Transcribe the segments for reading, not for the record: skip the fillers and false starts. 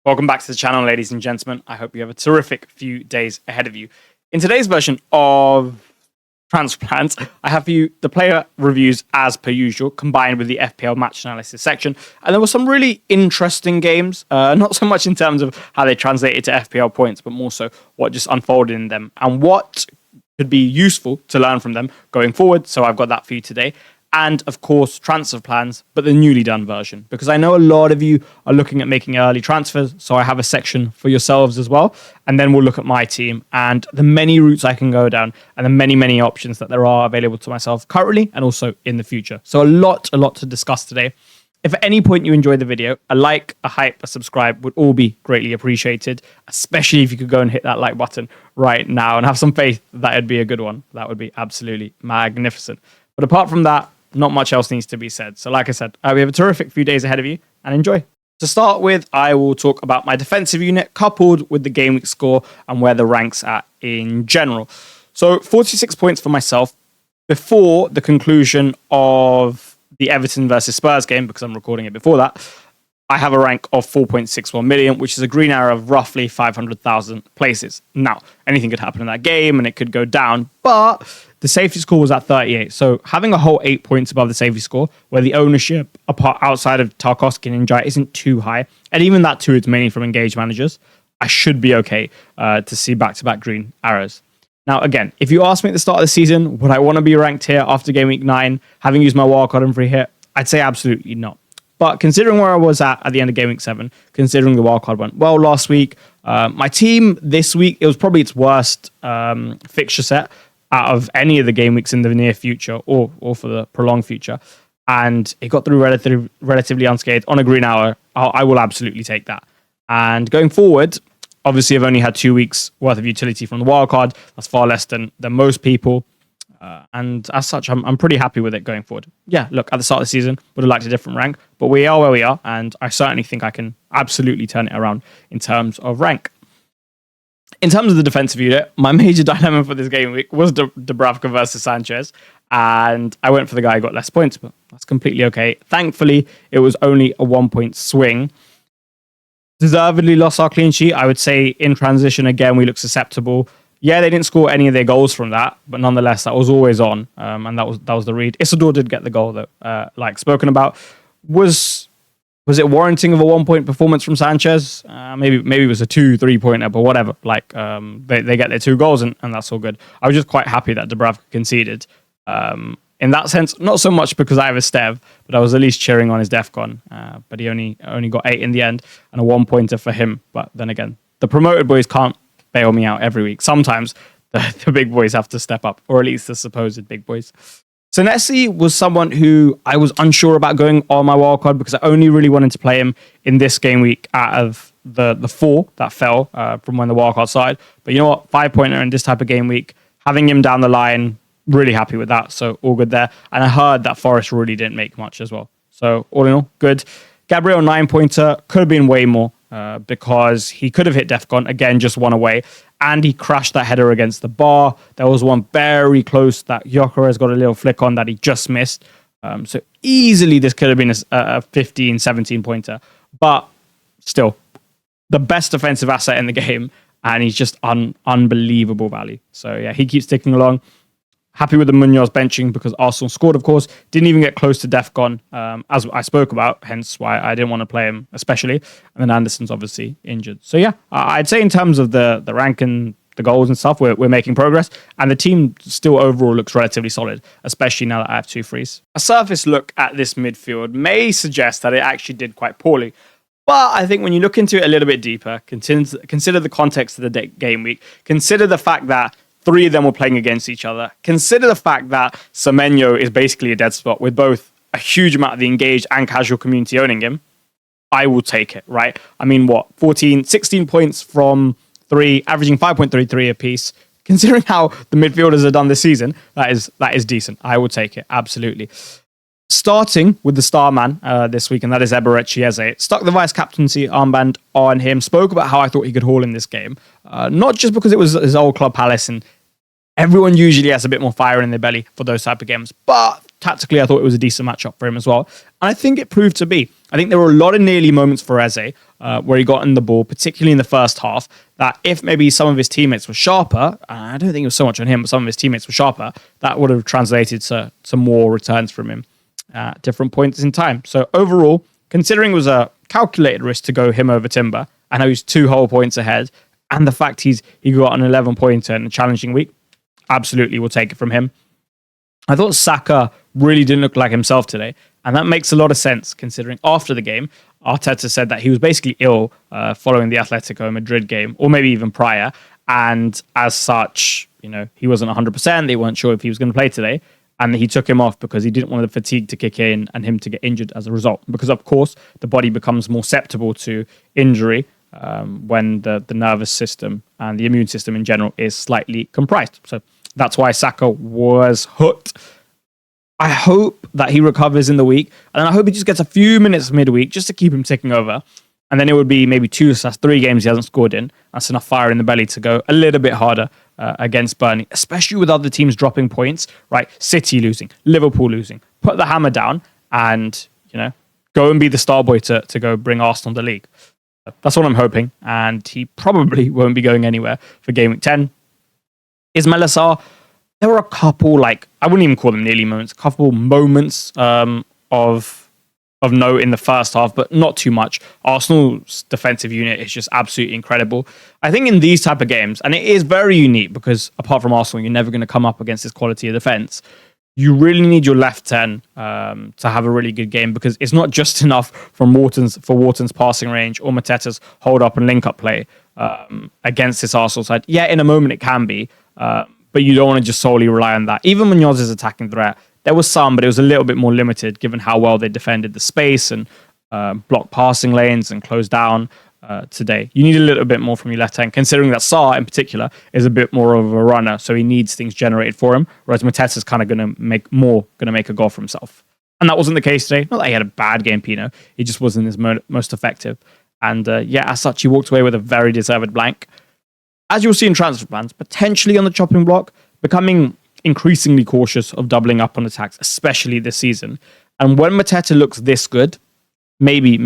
Welcome back to the channel, ladies and gentlemen. I hope you have a terrific few days ahead of you. In today's version of Transplants, I have for you the player reviews as per usual, combined with the FPL Match Analysis section. And there were some really interesting games, not so much in terms of how they translated to FPL points, but more so what just unfolded in them and what could be useful to learn from them going forward. So I've got that for you today. And of course, transfer plans, but the newly done version, because I know a lot of you are looking at making early transfers. So I have a section for yourselves as well. And then we'll look at my team and the many routes I can go down and the many options that there are available to myself currently and also in the future. So a lot to discuss today. If at any point you enjoyed the video, a like, a hype, a subscribe would all be greatly appreciated, especially if you could go and hit that like button right now and have some faith that it'd be a good one. That would be absolutely magnificent. But apart from that, not much else needs to be said. So like I said, we have a terrific few days ahead of you and enjoy. To start with, I will talk about my defensive unit coupled with the game week score and where the rank's at in general. So 46 points for myself before the conclusion of the Everton versus Spurs game, because I'm recording it before that. I have a rank of 4.61 million, which is a green arrow of roughly 500,000 places. Now, anything could happen in that game and it could go down, but the safety score was at 38. So having a whole 8 points above the safety score, where the ownership outside of Tarkowski and Njai isn't too high, and even that too, it's mainly from engaged managers, I should be okay to see back-to-back green arrows. Now, again, if you ask me at the start of the season, would I want to be ranked here after game week 9, having used my wildcard and free hit? I'd say absolutely not. But considering where I was at the end of game week 7, considering the wildcard went well last week, my team this week, it was probably its worst fixture set out of any of the game weeks in the near future or for the prolonged future. And it got through relatively unscathed on a green hour. I will absolutely take that. And going forward, obviously I've only had 2 weeks worth of utility from the wildcard. That's far less than most people. And as such, I'm pretty happy with it going forward. Yeah, look, at the start of the season, would have liked a different rank, but we are where we are, and I certainly think I can absolutely turn it around in terms of rank. In terms of the defensive unit, my major dilemma for this game week was Dubravka versus Sanchez, and I went for the guy who got less points, but that's completely okay. Thankfully, it was only a 1-point swing. Deservedly lost our clean sheet. I would say in transition, again, we look susceptible. Yeah, they didn't score any of their goals from that, but nonetheless, that was always on, and that was the read. Isidore did get the goal, though, like spoken about. Was it warranting of a 1-point performance from Sanchez? Maybe it was a 2-3-pointer, but whatever. Like they get their 2 goals, and that's all good. I was just quite happy that Dubravka conceded. In that sense, not so much because I have a Stev, but I was at least cheering on his DEFCON. But he only got 8 in the end, and a 1-pointer for him. But then again, the promoted boys can't bail me out every week. Sometimes the big boys have to step up, or at least the supposed big boys. Senesi was someone who I was unsure about going on my wildcard because I only really wanted to play him in this game week out of the 4 that fell from when the wildcard started. But you know what? 5-pointer in this type of game week, having him down the line, really happy with that. So all good there. And I heard that Forest really didn't make much as well. So all in all, good. Gabriel 9-pointer could have been way more. Because he could have hit DEFCON, again, just one away, and he crashed that header against the bar. There was one very close that Gyökeres got a little flick on that he just missed. So easily this could have been a 15, 17-pointer. But still, the best defensive asset in the game, and he's just unbelievable value. So yeah, he keeps ticking along. Happy with the Munoz benching because Arsenal scored, of course. Didn't even get close to DEFCON, as I spoke about, hence why I didn't want to play him, especially. And then Anderson's obviously injured. So yeah, I'd say in terms of the rank and the goals and stuff, we're making progress. And the team still overall looks relatively solid, especially now that I have 2 frees. A surface look at this midfield may suggest that it actually did quite poorly. But I think when you look into it a little bit deeper, consider the context of the game week, consider the fact that 3 of them were playing against each other. Consider the fact that Semenyo is basically a dead spot with both a huge amount of the engaged and casual community owning him. I will take it, right? I mean, 16 points from 3, averaging 5.33 apiece. Considering how the midfielders have done this season, that is decent. I will take it, absolutely. Starting with the star man this week, and that is Eberechi Eze. Stuck the vice-captaincy armband on him. Spoke about how I thought he could haul in this game. Not just because it was his old club Palace and Everyone usually has a bit more fire in their belly for those type of games, but tactically, I thought it was a decent matchup for him as well. And I think it proved to be. I think there were a lot of nearly moments for Eze where he got in the ball, particularly in the first half, that if maybe some of his teammates were sharper, I don't think it was so much on him, but some of his teammates were sharper, that would have translated to some more returns from him at different points in time. So overall, considering it was a calculated risk to go him over Timber, I know he's 2 whole points ahead, and the fact he got an 11-pointer in a challenging week, absolutely will take it from him. I thought Saka really didn't look like himself today, and that makes a lot of sense considering after the game, Arteta said that he was basically ill following the Atletico Madrid game, or maybe even prior, and as such, he wasn't 100%, they weren't sure if he was going to play today, and he took him off because he didn't want the fatigue to kick in and him to get injured as a result. Because, of course, the body becomes more susceptible to injury when the nervous system and the immune system in general is slightly compromised. So that's why Saka was hooked. I hope that he recovers in the week, and I hope he just gets a few minutes midweek just to keep him ticking over. And then it would be maybe 2/3 games he hasn't scored in. That's enough fire in the belly to go a little bit harder against Burnley, especially with other teams dropping points, right? City losing, Liverpool losing. Put the hammer down and, go and be the star boy to go bring Arsenal the league. That's what I'm hoping, and he probably won't be going anywhere for Game Week 10. Ismail Assar, there were a couple, I wouldn't even call them nearly moments, a couple moments of note in the first half, but not too much. Arsenal's defensive unit is just absolutely incredible. I think in these type of games, and it is very unique because apart from Arsenal, you're never going to come up against this quality of defense. You really need your left 10 to have a really good game because it's not just enough for Wharton's passing range or Mateta's hold up and link up play against this Arsenal side. Yeah, in a moment it can be, but you don't want to just solely rely on that. Even when yours is attacking threat, there was some, but it was a little bit more limited given how well they defended the space and blocked passing lanes and closed down today. You need a little bit more from your left hand, considering that Sarr in particular is a bit more of a runner, so he needs things generated for him, whereas Mateta's kind of going to make a goal for himself. And that wasn't the case today. Not that he had a bad game, Pino. He just wasn't his most effective. And as such, he walked away with a very deserved blank. As you'll see in transfer plans, potentially on the chopping block, becoming increasingly cautious of doubling up on attacks, especially this season. And when Mateta looks this good, maybe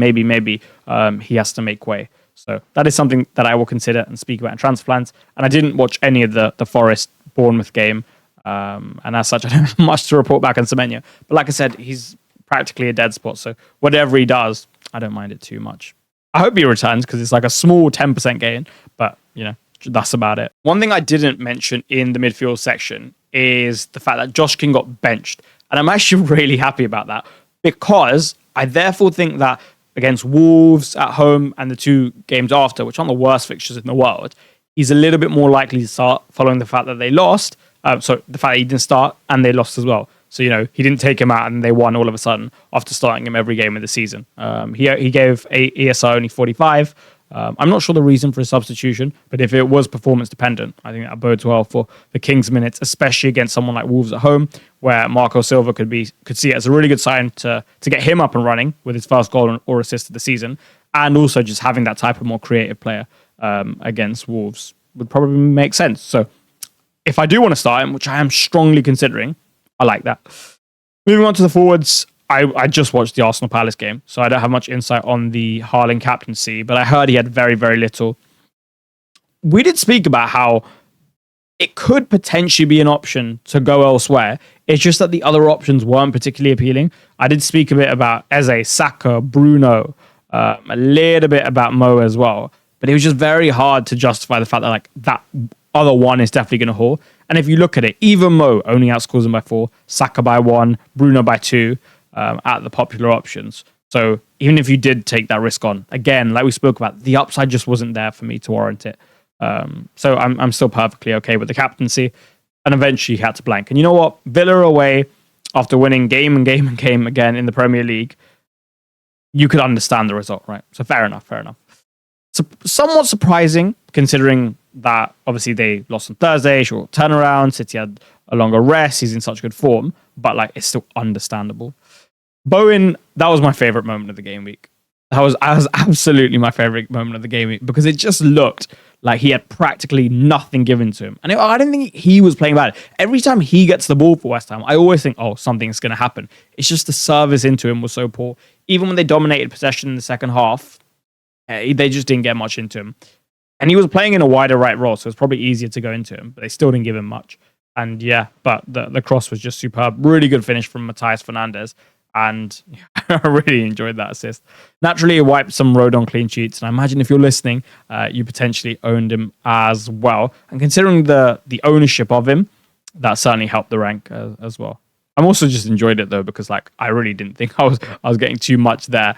he has to make way. So that is something that I will consider and speak about in transfer plans. And I didn't watch any of the Forest Bournemouth game. And as such, I don't have much to report back on Semenyo. But like I said, he's practically a dead spot. So whatever he does, I don't mind it too much. I hope he returns because it's like a small 10% gain. But, that's about it. One thing I didn't mention in the midfield section is the fact that Josh King got benched. And I'm actually really happy about that because I therefore think that against Wolves at home and the 2 games after, which aren't the worst fixtures in the world, he's a little bit more likely to start following the fact that they lost. The fact that he didn't start and they lost as well. So, he didn't take him out and they won all of a sudden after starting him every game of the season. He gave ESR only 45. I'm not sure the reason for his substitution, but if it was performance dependent, I think that bodes well for the Kings' minutes, especially against someone like Wolves at home, where Marco Silva could see it as a really good sign to get him up and running with his first goal or assist of the season, and also just having that type of more creative player against Wolves would probably make sense. So if I do want to start him, which I am strongly considering, I like that. Moving on to the forwards. I just watched the Arsenal Palace game, so I don't have much insight on the Haaland captaincy, but I heard he had very, very little. We did speak about how it could potentially be an option to go elsewhere. It's just that the other options weren't particularly appealing. I did speak a bit about Eze, Saka, Bruno, a little bit about Mo as well, but it was just very hard to justify the fact that that other one is definitely going to haul. And if you look at it, even Mo only outscores him by 4, Saka by 1, Bruno by 2. At the popular options. So even if you did take that risk on, again, like we spoke about, the upside just wasn't there for me to warrant it. So I'm still perfectly okay with the captaincy. And eventually he had to blank. And you know what? Villa away, after winning game again in the Premier League, you could understand the result, right? So fair enough. So somewhat surprising, considering that obviously they lost on Thursday, short turnaround, City had a longer rest, he's in such good form, but it's still understandable. Bowen, that was my favorite moment of the game week. That was absolutely my favorite moment of the game week because it just looked Like, he had practically nothing given to him. And I don't think he was playing bad. Every time he gets the ball for West Ham, I always think, oh, something's going to happen. It's just the service into him was so poor. Even when they dominated possession in the second half, they just didn't get much into him. And he was playing in a wider right role, so it's probably easier to go into him. But they still didn't give him much. And yeah, but the cross was just superb. Really good finish from Matthias Fernandes. And I really enjoyed that assist. Naturally, it wiped some road on clean sheets. And I imagine if you're listening, you potentially owned him as well. And considering the ownership of him, that certainly helped the rank as well. I'm also just enjoyed it though, because like I really didn't think I was getting too much there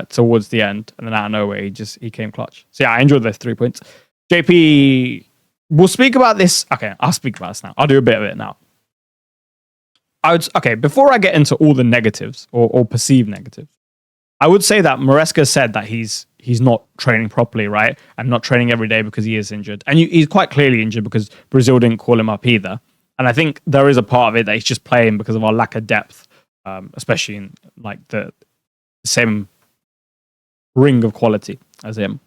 towards the end. And then out of nowhere, he came clutch. So yeah, I enjoyed those 3 points. JP, we'll speak about this. Okay, I'll speak about this now. I'll do a bit of it now. Before I get into all the negatives or perceived negatives, I would say that Maresca said that he's not training properly, right? And not training every day because he is injured. And he's quite clearly injured because Brazil didn't call him up either. And I think there is a part of it that he's just playing because of our lack of depth, especially in like the same ring of quality as him.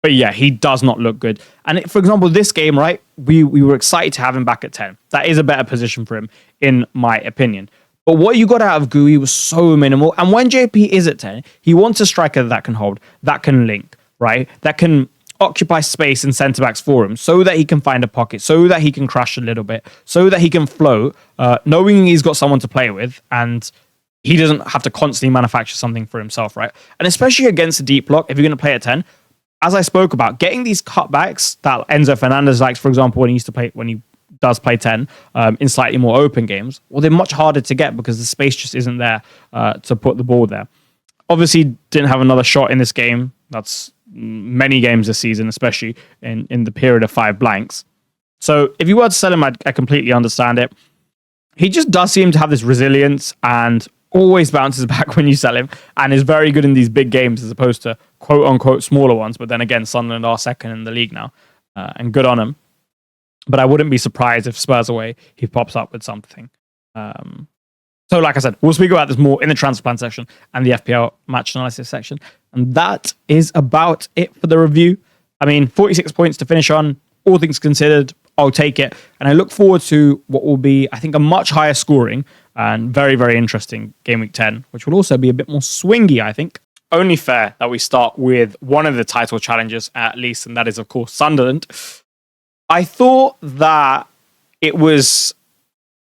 But yeah, he does not look good. And for example, this game, right, we were excited to have him back at 10. That is a better position for him, in my opinion. But what you got out of GUI was so minimal. And when JP is at 10, he wants a striker that can hold, that can link, right, that can occupy space in centre-backs for him so that he can find a pocket, so that he can crash a little bit, so that he can float, knowing he's got someone to play with, and he doesn't have to constantly manufacture something for himself, right? And especially against a deep block, if you're going to play at 10, as I spoke about, getting these cutbacks that Enzo Fernandez likes, for example, when he does play 10 in slightly more open games, well, they're much harder to get because the space just isn't there to put the ball there. Obviously, didn't have another shot in this game. That's many games this season, especially in the period of 5 blanks. So if you were to sell him, I completely understand it. He just does seem to have this resilience and always bounces back when you sell him, and is very good in these big games as opposed to quote-unquote smaller ones. But then again, Sunderland are second in the league now, and good on him. But I wouldn't be surprised if Spurs away, he pops up with something. So like I said, we'll speak about this more in the transfer plan section and the FPL match analysis section. And that is about it for the review. I mean, 46 points to finish on, all things considered, I'll take it. And I look forward to what will be, I think, a much higher scoring and very, very interesting Game Week 10, which will also be a bit more swingy, I think. Only fair that we start with one of the title challenges, at least, and that is, of course, Sunderland. I thought that it was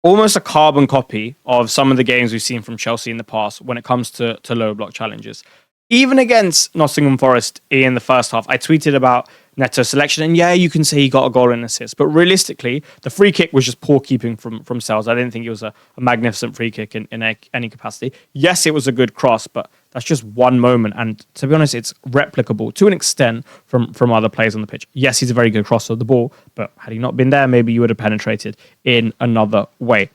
almost a carbon copy of some of the games we've seen from Chelsea in the past when it comes to low block challenges. Even against Nottingham Forest in the first half, I tweeted about Neto's selection, and yeah, you can say he got a goal and assist, but realistically, the free kick was just poor keeping from Sales. I didn't think it was a magnificent free kick in any capacity. Yes, it was a good cross, but that's just one moment, and to be honest, it's replicable to an extent from other players on the pitch. Yes, he's a very good crosser of the ball, but had he not been there, maybe you would have penetrated in another way.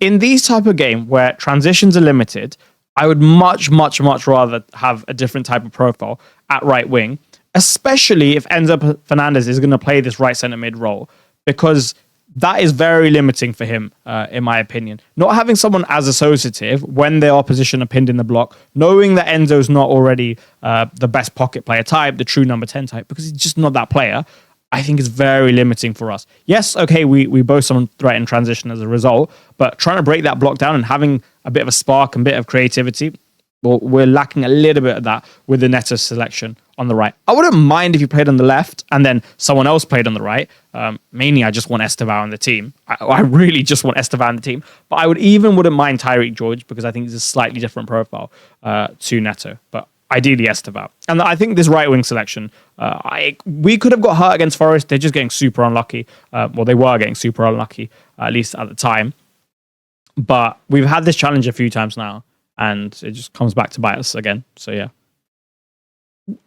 In these type of game where transitions are limited, I would much, much, much rather have a different type of profile at right wing, especially if Enzo Fernandez is going to play this right centre mid role, because that is very limiting for him, in my opinion. Not having someone as associative when their opposition are pinned in the block, knowing that Enzo's not already the best pocket player type, the true number 10 type, because he's just not that player, I think is very limiting for us. Yes, okay, we both some threat in transition as a result, but trying to break that block down and having a bit of a spark and a bit of creativity, well, we're lacking a little bit of that with the Neto selection on the right. I wouldn't mind if you played on the left and then someone else played on the right. Mainly, I just want Estevao on the team. I really just want Estevao on the team. But I wouldn't mind Tyreek George because I think he's a slightly different profile to Neto. But ideally, Estevao. And I think this right wing selection, we could have got hurt against Forest. They're just getting super unlucky. They were getting super unlucky, at least at the time. But we've had this challenge a few times now, and it just comes back to bite us again. So yeah.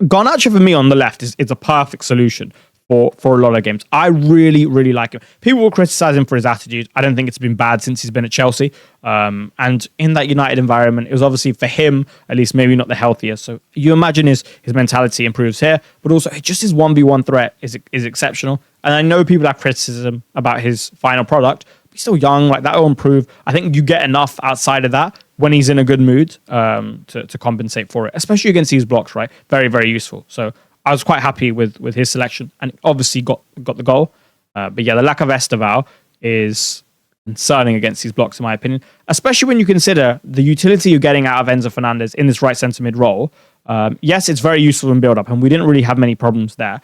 Garnacho for me on the left is a perfect solution for a lot of games. I really, really like him. People will criticize him for his attitude. I don't think it's been bad since he's been at Chelsea. And in that United environment, it was obviously for him, at least maybe not the healthiest. So you imagine his mentality improves here, but also just his 1v1 threat is exceptional. And I know people have criticism about his final product, but he's still young, like that will improve. I think you get enough outside of that when he's in a good mood to compensate for it, especially against these blocks, right? Very, very useful. So I was quite happy with his selection, and obviously got the goal. But yeah, the lack of Esteval is concerning against these blocks, in my opinion, especially when you consider the utility you're getting out of Enzo Fernandez in this right centre mid role. Yes, it's very useful in build up, and we didn't really have many problems there,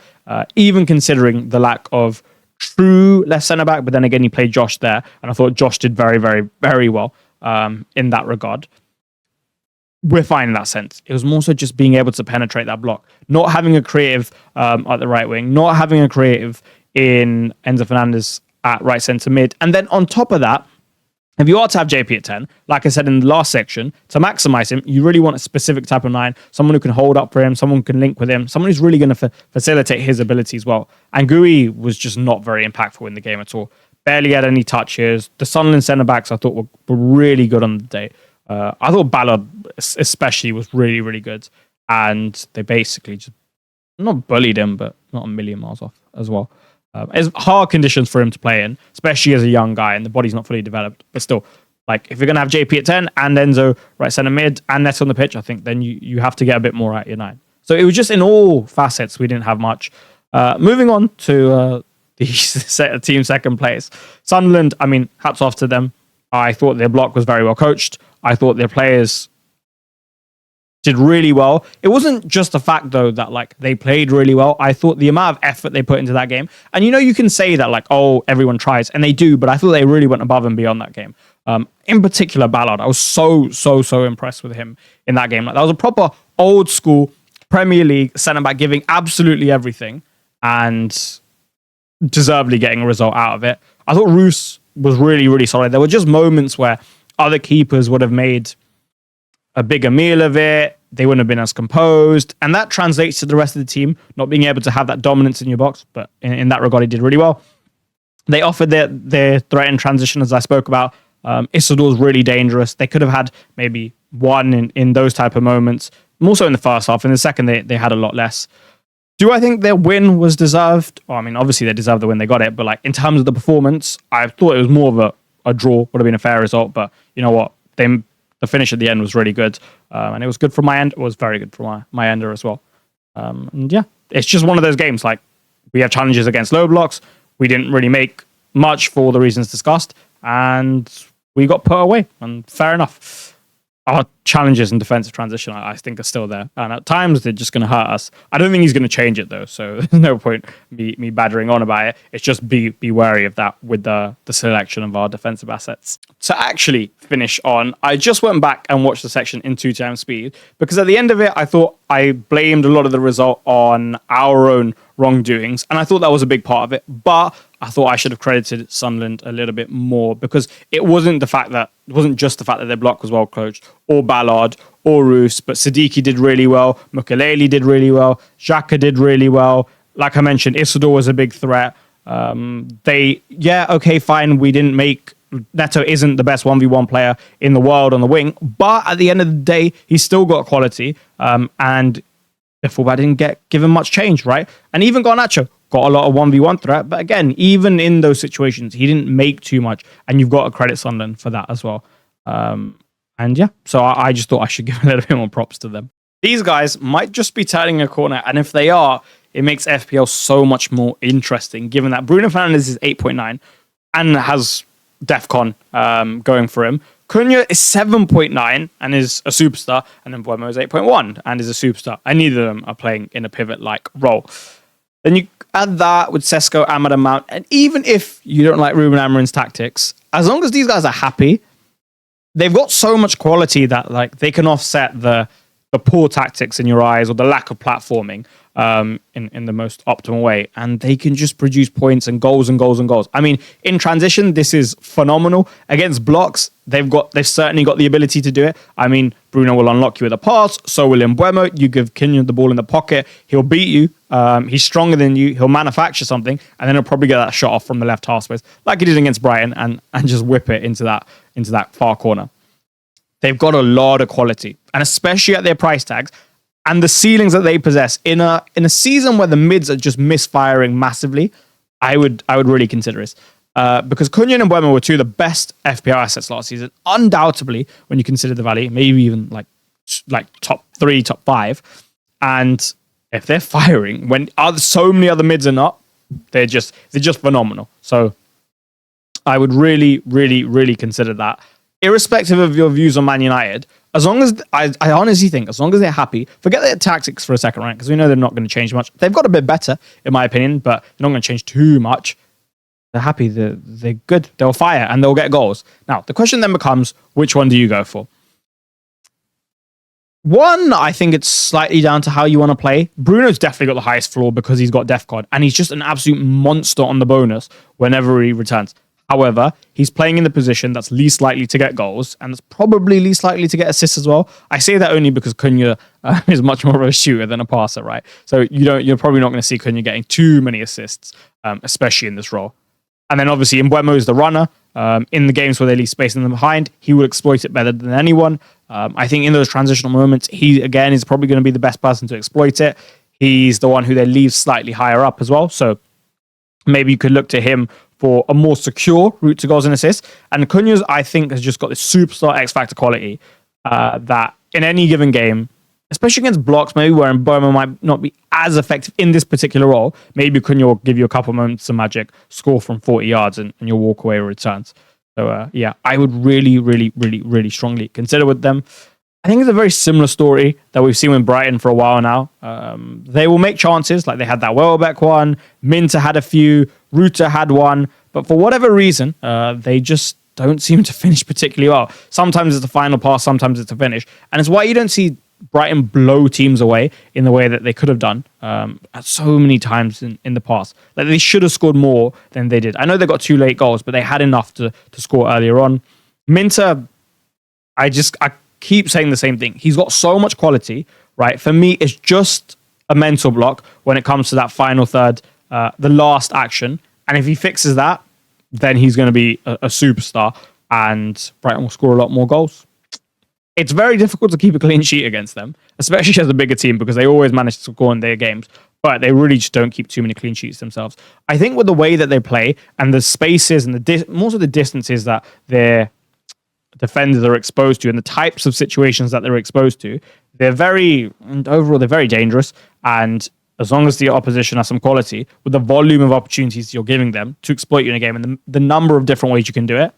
even considering the lack of true left centre back. But then again, he played Josh there, and I thought Josh did very, very, very well in that regard. We're fine in that sense. It was more so just being able to penetrate that block, not having a creative at the right wing, not having a creative in Enzo Fernandez at right centre mid. And then on top of that, if you are to have JP at 10, like I said in the last section, to maximize him, you really want a specific type of 9, someone who can hold up for him, someone who can link with him, someone who's really going to facilitate his ability as well. And Gui was just not very impactful in the game at all. Barely had any touches. The Sunderland centre-backs I thought were really good on the day. I thought Ballard especially was really, really good. And they basically just not bullied him, but not a million miles off as well. It's hard conditions for him to play in, especially as a young guy, and the body's not fully developed. But still, like if you're going to have JP at 10 and Enzo right centre mid and Neto on the pitch, I think then you have to get a bit more at your 9. So it was just in all facets, we didn't have much. Moving on to the team second place. Sunderland, I mean, hats off to them. I thought their block was very well coached. I thought their players did really well. It wasn't just the fact, though, that like they played really well. I thought the amount of effort they put into that game, and you can say that like, oh, everyone tries, and they do, but I thought they really went above and beyond that game. In particular, Ballard, I was so impressed with him in that game. Like that was a proper old school Premier League centre back giving absolutely everything and deservedly getting a result out of it. I thought Roos was really, really solid. There were just moments where other keepers would have made a bigger meal of it. They wouldn't have been as composed. And that translates to the rest of the team not being able to have that dominance in your box. But in that regard, he did really well. They offered their threat in transition, as I spoke about. Isildur's really dangerous. They could have had maybe one in those type of moments. More so in the first half. In the second, they had a lot less. Do I think their win was deserved? Well, I mean, obviously they deserved the win. They got it. But like in terms of the performance, I thought it was more of a draw. Would have been a fair result. But you know what? The finish at the end was really good. And it was good from my end. It was very good from my ender as well. And yeah, it's just one of those games. Like we have challenges against low blocks. We didn't really make much for the reasons discussed. And we got put away. And fair enough. Our challenges in defensive transition, I think, are still there. And at times, they're just going to hurt us. I don't think he's going to change it, though. So there's no point me battering on about it. It's just be wary of that with the selection of our defensive assets. To actually finish on, I just went back and watched the section in 2 times speed. Because at the end of it, I thought I blamed a lot of the result on our own wrongdoings. And I thought that was a big part of it. But I thought I should have credited Sunderland a little bit more because it wasn't just the fact that their block was well coached, or Ballard, or Roos, but Siddiqui did really well, Mukalele did really well, Xhaka did really well. Like I mentioned, Isildur was a big threat. Fine, we didn't make... Neto isn't the best 1v1 player in the world on the wing, but at the end of the day, he's still got quality, and the fullback didn't give him much change, right? And even Garnacho got a lot of 1v1 threat, but again, even in those situations, he didn't make too much, and you've got to credit Sunderland for that as well. And yeah, so I just thought I should give a little bit more props to them. These guys might just be turning a corner, and if they are, it makes FPL so much more interesting, given that Bruno Fernandes is 8.9 and has DEFCON going for him. Cunha is 7.9 and is a superstar, and then Buemo is 8.1 and is a superstar. And neither of them are playing in a pivot-like role. Then you add that with Sesko, Ahmad, and Mount, and even if you don't like Ruben Amorim's tactics, as long as these guys are happy, they've got so much quality that like they can offset the poor tactics in your eyes or the lack of platforming in the most optimal way, and they can just produce points and goals and goals and goals. I mean, in transition, this is phenomenal. Against blocks, they've certainly got the ability to do it. I mean, Bruno will unlock you with a pass, so will Mbeumo. You give Kenyon the ball in the pocket, he'll beat you. He's stronger than you. He'll manufacture something, and then he'll probably get that shot off from the left half space, like he did against Brighton, and just whip it into that far corner. They've got a lot of quality, and especially at their price tags and the ceilings that they possess in a season where the mids are just misfiring massively. I would really consider this because Cunha and Mbeumo were two of the best FPL assets last season, undoubtedly when you consider the value, maybe even like top 3, top 5, and if they're firing when so many other mids are not, they're just phenomenal. So I would really, really, really consider that. Irrespective of your views on Man United, as long as I honestly think, as long as they're happy, forget their tactics for a second, right? Because we know they're not going to change much. They've got a bit better, in my opinion, but they're not going to change too much. They're happy, they're good, they'll fire and they'll get goals. Now, the question then becomes, which one do you go for? One, I think it's slightly down to how you want to play. Bruno's definitely got the highest floor because he's got Def Card, and he's just an absolute monster on the bonus whenever he returns. However, he's playing in the position that's least likely to get goals, and that's probably least likely to get assists as well. I say that only because Cunha is much more of a shooter than a passer, right? So you're probably not going to see Cunha getting too many assists, especially in this role. And then obviously Mbeumo is the runner. In the games where they leave space in them behind, he will exploit it better than anyone. I think in those transitional moments, he, again, is probably going to be the best person to exploit it. He's the one who they leave slightly higher up as well. So maybe you could look to him for a more secure route to goals and assists. And Cunha's, I think, has just got this superstar X-Factor quality that in any given game, especially against blocks, maybe where Mbeumo might not be as effective in this particular role, maybe Cunha will give you a couple moments of magic, score from 40 yards, and you'll walk away with returns. So, yeah, I would really, really, really, really strongly consider with them. I think it's a very similar story that we've seen with Brighton for a while now. They will make chances, like they had that Welbeck one, Minter had a few, Ruta had one, but for whatever reason, they just don't seem to finish particularly well. Sometimes it's the final pass, sometimes it's a finish, and it's why you don't see Brighton blow teams away in the way that they could have done so many times in the past. Like they should have scored more than they did. I know they got 2 late goals, but they had enough to score earlier on. Minter, I keep saying the same thing. He's got so much quality, right? For me, it's just a mental block when it comes to that final third, the last action. And if he fixes that, then he's going to be a superstar and Brighton will score a lot more goals. It's very difficult to keep a clean sheet against them, especially as a bigger team, because they always manage to score in their games, but they really just don't keep too many clean sheets themselves. I think with the way that they play and the spaces and most of the distances that their defenders are exposed to and the types of situations that they're exposed to, overall, they're very dangerous. And as long as the opposition has some quality, with the volume of opportunities you're giving them to exploit you in a game and the number of different ways you can do it,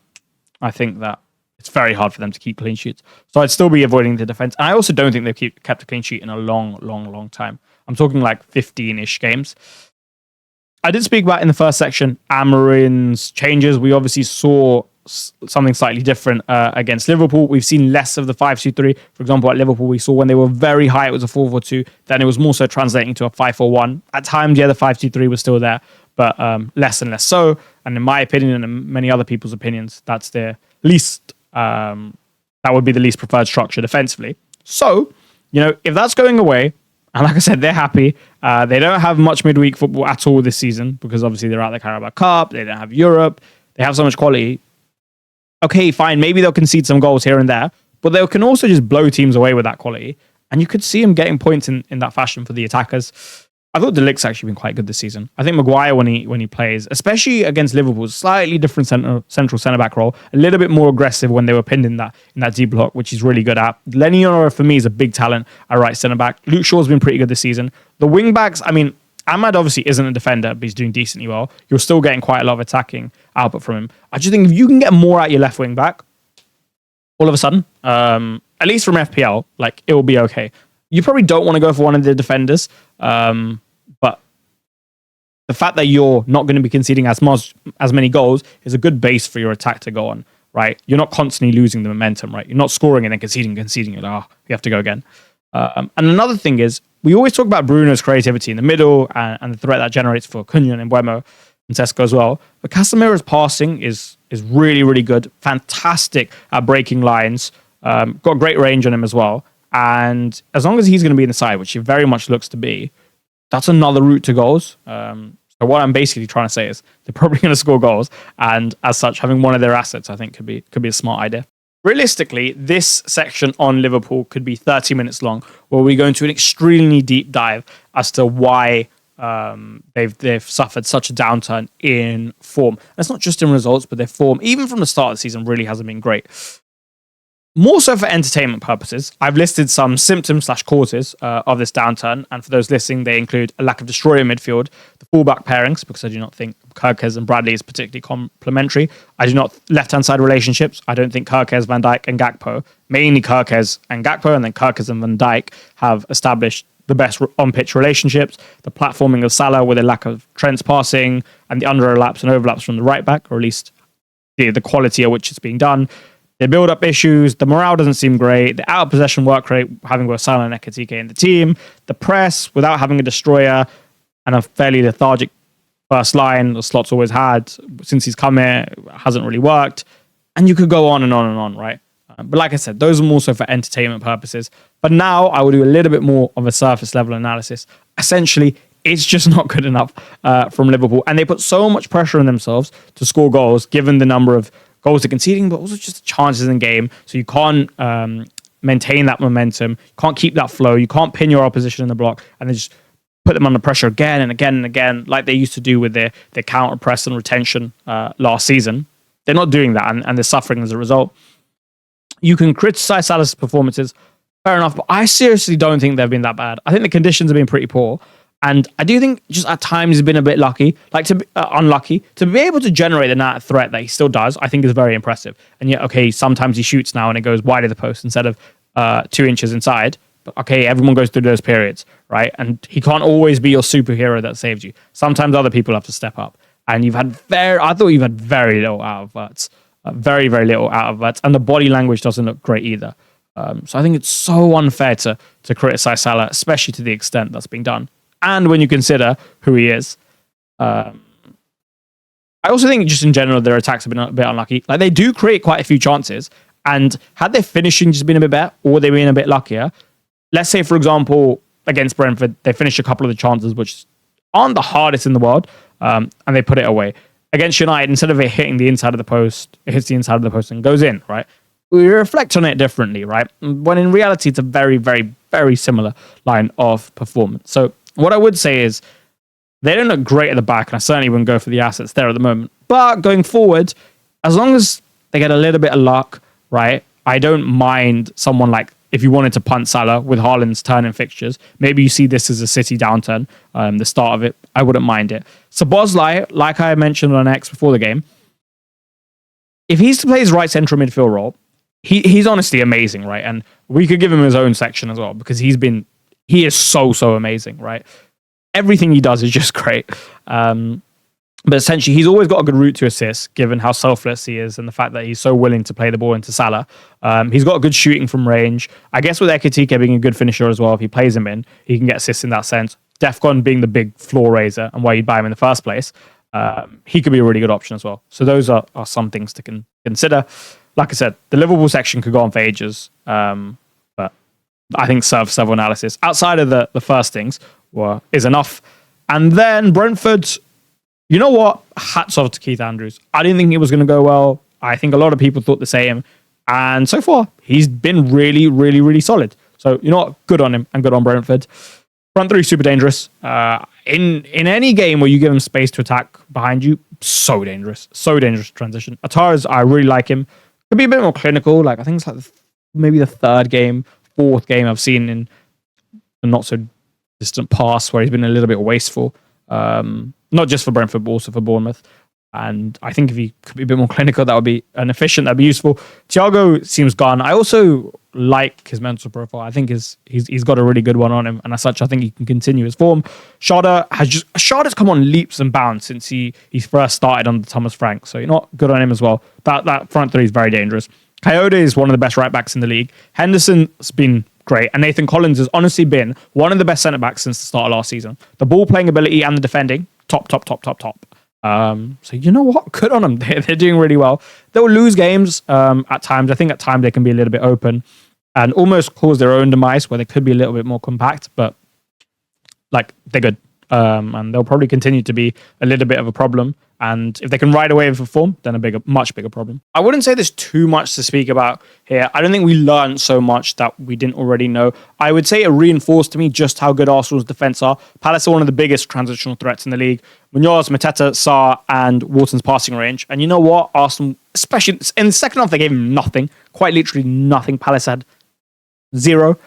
I think that it's very hard for them to keep clean sheets. So I'd still be avoiding the defense. And I also don't think they've kept a clean sheet in a long, long, long time. I'm talking like 15-ish games. I did speak about in the first section Amarin's changes. We obviously saw something slightly different against Liverpool. We've seen less of the 5-2-3. For example, at Liverpool, we saw when they were very high, it was a 4-4-2. Then it was more so translating to a 5-4-1. At times, yeah, the 5-2-3 was still there, but less and less so. And in my opinion, and in many other people's opinions, that's their least... that would be the least preferred structure defensively. So, if that's going away, and like I said, they're happy. They don't have much midweek football at all this season because obviously they're out the Carabao Cup. They don't have Europe. They have so much quality. Okay, fine. Maybe they'll concede some goals here and there, but they can also just blow teams away with that quality. And you could see them getting points in that fashion for the attackers. I thought De Ligt's actually been quite good this season. I think Maguire, when he plays, especially against Liverpool, slightly different central centre-back role, a little bit more aggressive when they were pinned in that deep block, which he's really good at. Lenny Yoro, for me, is a big talent at right centre-back. Luke Shaw's been pretty good this season. The wing-backs, I mean, Ahmad obviously isn't a defender, but he's doing decently well. You're still getting quite a lot of attacking output from him. I just think if you can get more out your left wing-back, all of a sudden, at least from FPL, like, it will be okay. You probably don't want to go for one of the defenders, but the fact that you're not going to be conceding as many goals is a good base for your attack to go on, right? You're not constantly losing the momentum, right? You're not scoring and then conceding. You're like, you have to go again. And another thing is, we always talk about Bruno's creativity in the middle and the threat that generates for Cunha and Mbeumo and Sesko as well. But Casemiro's passing is really, really good. Fantastic at breaking lines. Got great range on him as well. And as long as he's going to be in the side, which he very much looks to be, that's another route to goals. So what I'm basically trying to say is they're probably going to score goals. And as such, having one of their assets, I think, could be a smart idea. Realistically, this section on Liverpool could be 30 minutes long, where we go into an extremely deep dive as to why they've suffered such a downturn in form. And it's not just in results, but their form, even from the start of the season, really hasn't been great. more so for entertainment purposes, I've listed some symptoms/causes of this downturn. And for those listening, they include a lack of destroyer midfield, the fullback pairings, because I do not think Kirkes and Bradley is particularly complementary. I do not left-hand side relationships. I don't think Kirkes, Van Dijk, and Gakpo, mainly Kirkes and Gakpo, and then Kirkes and Van Dijk have established the best on-pitch relationships. The platforming of Salah with a lack of Trent's passing and the underlaps and overlaps from the right back, or at least the quality at which it's being done. The build-up issues, the morale doesn't seem great, the out-of-possession work rate, having both Salah and Ekitike in the team, the press, without having a destroyer, and a fairly lethargic first line, the Slot's always had, since he's come here, hasn't really worked, and you could go on and on and on, right? But like I said, those are more so for entertainment purposes. But now I will do a little bit more of a surface-level analysis. Essentially, it's just not good enough from Liverpool, and they put so much pressure on themselves to score goals, given the number of goals they're conceding, but also just chances in game. So you can't maintain that momentum. You can't keep that flow. You can't pin your opposition in the block and then just put them under pressure again and again and again, like they used to do with their counter press and retention last season. They're not doing that, and they're suffering as a result. You can criticize Salah's performances, fair enough, but I seriously don't think they've been that bad. I think the conditions have been pretty poor. And I do think just at times he's been a bit unlucky. To be able to generate the net threat that he still does, I think is very impressive. And yet, okay, sometimes he shoots now and it goes wide of the post instead of 2 inches inside. But okay, everyone goes through those periods, right? And he can't always be your superhero that saves you. Sometimes other people have to step up. And I thought you've had very little out of Verts. Very, very little out of Verts. And the body language doesn't look great either. So I think it's so unfair to criticize Salah, especially to the extent that's being done. And when you consider who he is. I also think just in general, their attacks have been a bit unlucky. Like, they do create quite a few chances. And had their finishing just been a bit better, or they been a bit luckier, let's say, for example, against Brentford, they finished a couple of the chances, which aren't the hardest in the world, and they put it away. Against United, instead of it hitting the inside of the post, it hits the inside of the post and goes in, right? We reflect on it differently, right? When in reality, it's a very, very, very similar line of performance. So what I would say is they don't look great at the back, and I certainly wouldn't go for the assets there at the moment. But going forward, as long as they get a little bit of luck, right, I don't mind someone like, if you wanted to punt Salah with Haaland's turn in fixtures, maybe you see this as a City downturn, the start of it, I wouldn't mind it. So Bosley, like I mentioned on X before the game, if he's to play his right central midfield role, he's honestly amazing, right? And we could give him his own section as well, because he is so amazing, right? Everything he does is just great. But essentially, he's always got a good route to assist, given how selfless he is and the fact that he's so willing to play the ball into Salah. He's got good shooting from range. I guess with Ekitike being a good finisher as well, if he plays him in, he can get assists in that sense. Defcon being the big floor raiser and why you'd buy him in the first place, he could be a really good option as well. So those are some things to consider. Like I said, the Liverpool section could go on for ages, but I think surface level analysis outside of the first things is enough. And then Brentford, you know what? Hats off to Keith Andrews. I didn't think it was going to go well. I think a lot of people thought the same. And so far, he's been really, really, really solid. So, you know what? Good on him and good on Brentford. Front three, super dangerous. In any game where you give him space to attack behind you, so dangerous. So dangerous transition. Atara's, I really like him. Could be a bit more clinical. Like, I think it's like maybe the fourth game I've seen in a not so distant past where he's been a little bit wasteful. Not just for Brentford, but also for Bournemouth. And I think if he could be a bit more clinical, that would be that'd be useful. Thiago seems gone. I also like his mental profile. I think he's got a really good one on him, and as such, I think he can continue his form. Shada's come on leaps and bounds since he first started under Thomas Frank. So, you know, good on him as well. That front three is very dangerous. Coyote is one of the best right backs in the league. Henderson's been great, and Nathan Collins has honestly been one of the best centre backs since the start of last season. The ball playing ability and the defending, top. So you know what? Good on them. They're doing really well. They'll lose games at times. I think at times they can be a little bit open and almost cause their own demise where they could be a little bit more compact, but like, they're good. and they'll probably continue to be a little bit of a problem. And if they can ride away with a form, then much bigger problem. I wouldn't say there's too much to speak about here. I don't think we learned so much that we didn't already know. I would say it reinforced to me just how good Arsenal's defence are. Palace are one of the biggest transitional threats in the league. Munoz, Mateta, Sarr, and Wharton's passing range. And you know what? Arsenal, especially in the second half, they gave him nothing. Quite literally nothing. Palace had 0.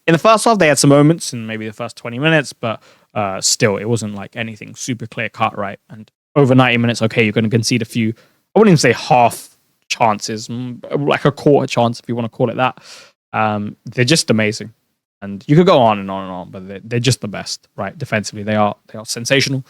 In the first half, they had some moments in maybe the first 20 minutes, but still, it wasn't like anything super clear cut, right? And over 90 minutes, okay, you're going to concede a few, I wouldn't even say half chances, like a quarter chance, if you want to call it that. They're just amazing. And you could go on and on and on, but they're just the best, right? Defensively, they are sensational.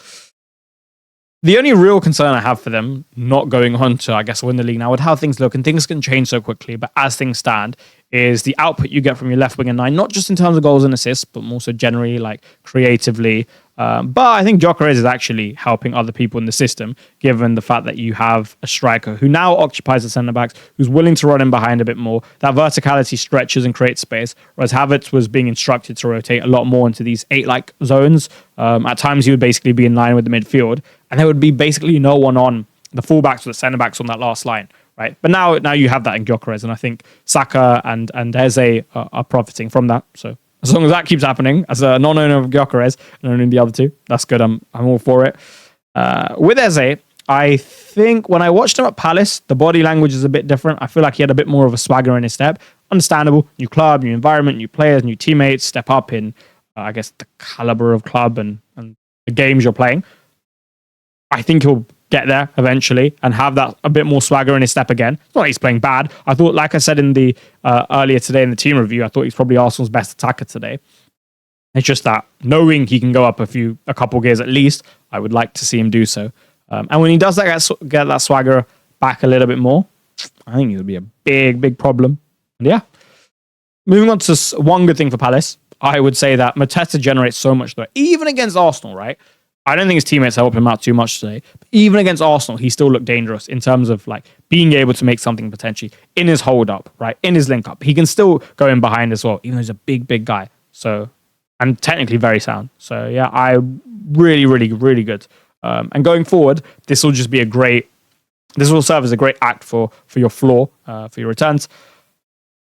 The only real concern I have for them not going on to, I guess, win the league now with how things look, and things can change so quickly, but as things stand, is the output you get from your left wing and 9, not just in terms of goals and assists, but also generally, like, creatively. But I think Gyökeres is actually helping other people in the system, given the fact that you have a striker who now occupies the centre-backs, who's willing to run in behind a bit more. That verticality stretches and creates space, whereas Havertz was being instructed to rotate a lot more into these 8-like zones. At times, he would basically be in line with the midfield, and there would be basically no one on the fullbacks or the centre-backs on that last line. Right, but now you have that in Gyökeres, and I think Saka and Eze are profiting from that. So as long as that keeps happening, as a non-owner of Gyökeres and owning the other two, that's good. I'm all for it. With Eze, I think when I watched him at Palace, the body language is a bit different. I feel like he had a bit more of a swagger in his step. Understandable, new club, new environment, new players, new teammates, step up in, I guess, the caliber of club and the games you're playing. I think he'll get there eventually and have that a bit more swagger in his step again. It's not like he's playing bad. I thought, like I said in the earlier today in the team review, I thought he's probably Arsenal's best attacker today. It's just that knowing he can go up a couple gears at least, I would like to see him do so. And when he does that, get that swagger back a little bit more, I think it would be a big problem. And yeah. Moving on to one good thing for Palace, I would say that Mateta generates so much threat, even against Arsenal, right? I don't think his teammates help him out too much today. But even against Arsenal, he still looked dangerous in terms of like being able to make something potentially in his hold up, right? In his link up. He can still go in behind as well, even though he's a big guy. So, and technically very sound. So yeah, I really good. And going forward, this will serve as a great act for your floor, for your returns.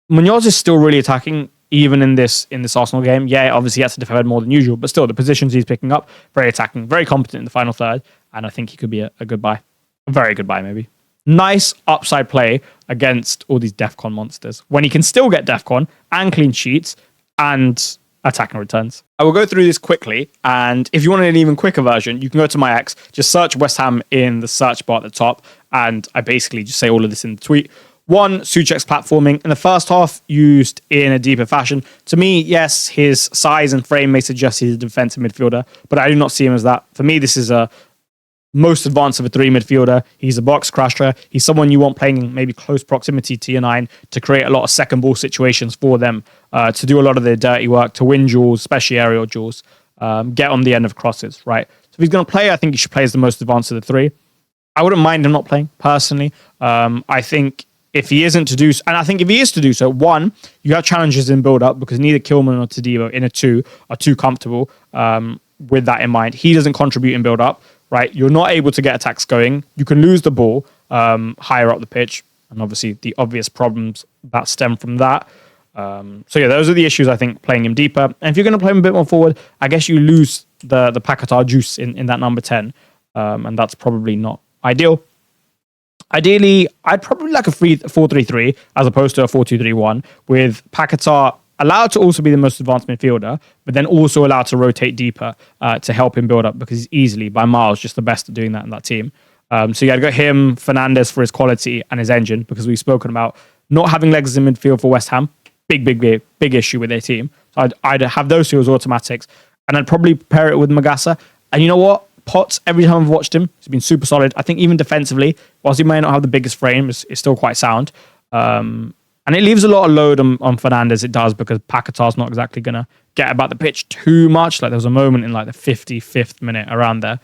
Munoz is still really attacking. Even in this Arsenal game, yeah, obviously he has to defend more than usual, but still the positions he's picking up, very attacking, very competent in the final third, and I think he could be a good buy. A very good buy, maybe. Nice upside play against all these DEFCON monsters, when he can still get DEFCON and clean sheets and attacking returns. I will go through this quickly, and if you want an even quicker version, you can go to my X, just search West Ham in the search bar at the top, and I basically just say all of this in the tweet. 1, Souček's platforming in the first half used in a deeper fashion. To me, yes, his size and frame may suggest he's a defensive midfielder, but I do not see him as that. For me, this is a most advanced of a 3 midfielder. He's a box crusher. He's someone you want playing in maybe close proximity to your 9 to create a lot of second ball situations for them, to do a lot of their dirty work, to win duels, especially aerial duels, get on the end of crosses, right? So if he's going to play, I think he should play as the most advanced of the 3. I wouldn't mind him not playing, personally. I think if he isn't to do so, and I think if he is to do so, 1, you have challenges in build-up because neither Kilman or Todibo in a 2 are too comfortable with that in mind. He doesn't contribute in build-up, right? You're not able to get attacks going. You can lose the ball higher up the pitch, and obviously the obvious problems that stem from that. So yeah, those are the issues, I think, playing him deeper. And if you're going to play him a bit more forward, I guess you lose the Paquetá juice in that number 10, and that's probably not ideal. Ideally, I'd probably like a 4-3-3 as opposed to a 4-2-3-1 with Paquetá allowed to also be the most advanced midfielder, but then also allowed to rotate deeper to help him build up because he's easily, by miles, just the best at doing that in that team. So you got to go him, Fernandes for his quality and his engine because we've spoken about not having legs in midfield for West Ham. Big issue with their team. So I'd have those two as automatics and I'd probably pair it with Magassa. And you know what? Potts, every time I've watched him, he's been super solid. I think even defensively, whilst he may not have the biggest frame, is still quite sound. And it leaves a lot of load on Fernandes, it does, because Paquetá's not exactly going to get about the pitch too much. Like there was a moment in like the 55th minute around there,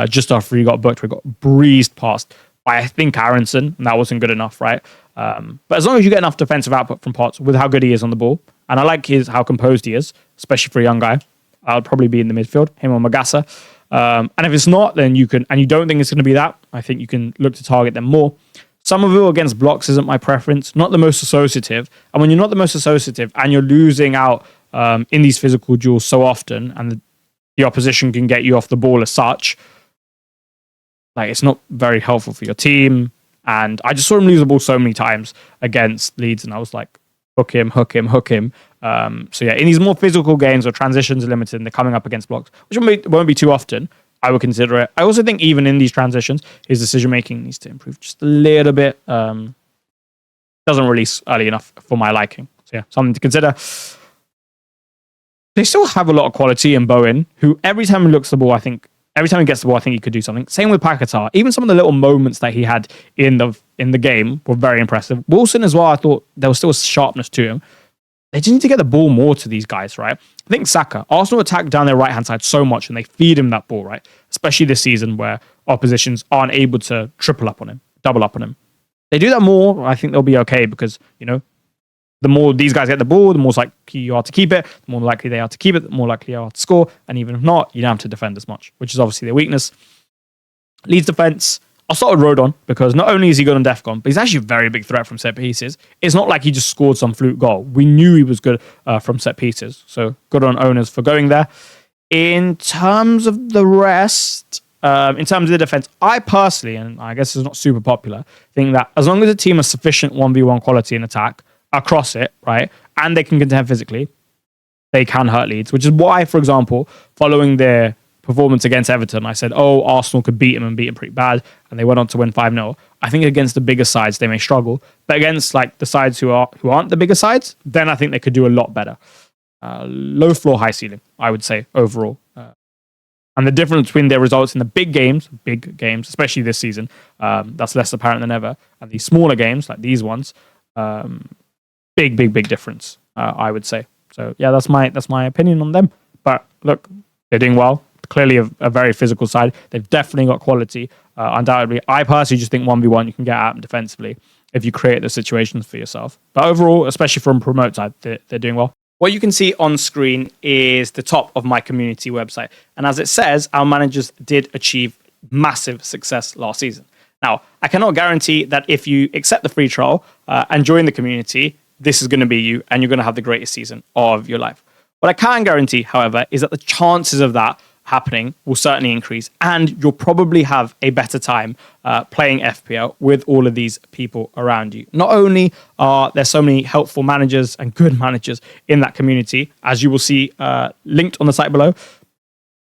just after he got booked, where he got breezed past by, I think, Aronson, and that wasn't good enough, right? But as long as you get enough defensive output from Potts with how good he is on the ball, and I like how composed he is, especially for a young guy, I'll probably be in the midfield, him or Magassa. And if it's not, then you can, and you don't think it's going to be that, I think you can look to target them more. Somerville against blocks isn't my preference, not the most associative. And when you're not the most associative and you're losing out in these physical duels so often, and the opposition can get you off the ball as such, like, it's not very helpful for your team. And I just saw him lose the ball so many times against Leeds, and I was like, hook him, hook him, hook him. So yeah, in these more physical games where transitions are limited and they're coming up against blocks, which won't be too often, I would consider it. I also think even in these transitions, his decision-making needs to improve just a little bit. Doesn't release early enough for my liking. So yeah, something to consider. They still have a lot of quality in Bowen, who every time he gets the ball, I think he could do something. Same with Paquetá. Even some of the little moments that he had in the game were very impressive. Wilson as well, I thought there was still a sharpness to him. They just need to get the ball more to these guys, right? I think Saka, Arsenal attack down their right-hand side so much and they feed him that ball, right? Especially this season where oppositions aren't able to triple up on him, double up on him. They do that more, I think they'll be okay because, the more these guys get the ball, the more likely you are to keep it, the more likely they are to keep it, the more likely you are to score. And even if not, you don't have to defend as much, which is obviously their weakness. Leeds defense, I'll start with Rodon because not only is he good on DEFCON, but he's actually a very big threat from set pieces. It's not like he just scored some fluke goal. We knew he was good from set pieces. So good on owners for going there. In terms of the rest, in terms of the defense, I personally, and I guess it's not super popular, think that as long as a team has sufficient 1v1 quality in attack across it, right, and they can contend physically, they can hurt Leeds, which is why, for example, following their performance against Everton, I said, Arsenal could beat him and beat him pretty bad, and they went on to win 5-0. I think against the bigger sides, they may struggle, but against the sides who aren't the bigger sides, then I think they could do a lot better. Low floor, high ceiling, I would say, overall. And the difference between their results in the big games, especially this season, that's less apparent than ever, and these smaller games, like these ones, big difference, I would say. So yeah, that's my opinion on them. But look, they're doing well. Clearly a very physical side. They've definitely got quality, undoubtedly. I personally just think 1v1 you can get at them defensively if you create the situations for yourself. But overall, especially from promote side, they're doing well. What you can see on screen is the top of my community website. And as it says, our managers did achieve massive success last season. Now, I cannot guarantee that if you accept the free trial and join the community, this is going to be you and you're going to have the greatest season of your life. What I can guarantee, however, is that the chances of that happening will certainly increase and you'll probably have a better time playing FPL with all of these people around you. Not only are there so many helpful managers and good managers in that community, as you will see linked on the site below,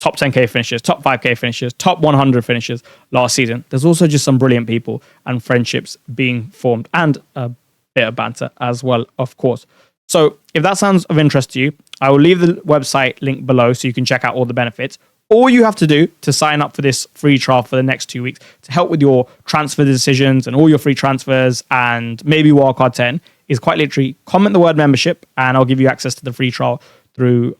top 10k finishers, top 5k finishers, top 100 finishers last season. There's also just some brilliant people and friendships being formed and a bit of banter as well, of course. So if that sounds of interest to you, I will leave the website link below so you can check out all the benefits. All you have to do to sign up for this free trial for the next 2 weeks to help with your transfer decisions and all your free transfers and maybe wildcard 10 is quite literally comment the word membership and I'll give you access to the free trial through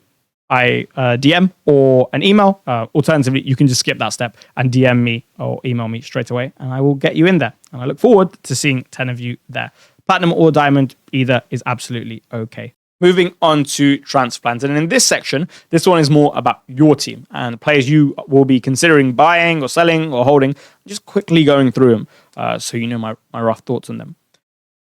DM or an email. Alternatively, you can just skip that step and DM me or email me straight away and I will get you in there. And I look forward to seeing 10 of you there. Platinum or diamond, either is absolutely okay. Moving on to transfer plans. And in this section, this one is more about your team and players you will be considering buying or selling or holding. Just quickly going through them so you know my rough thoughts on them.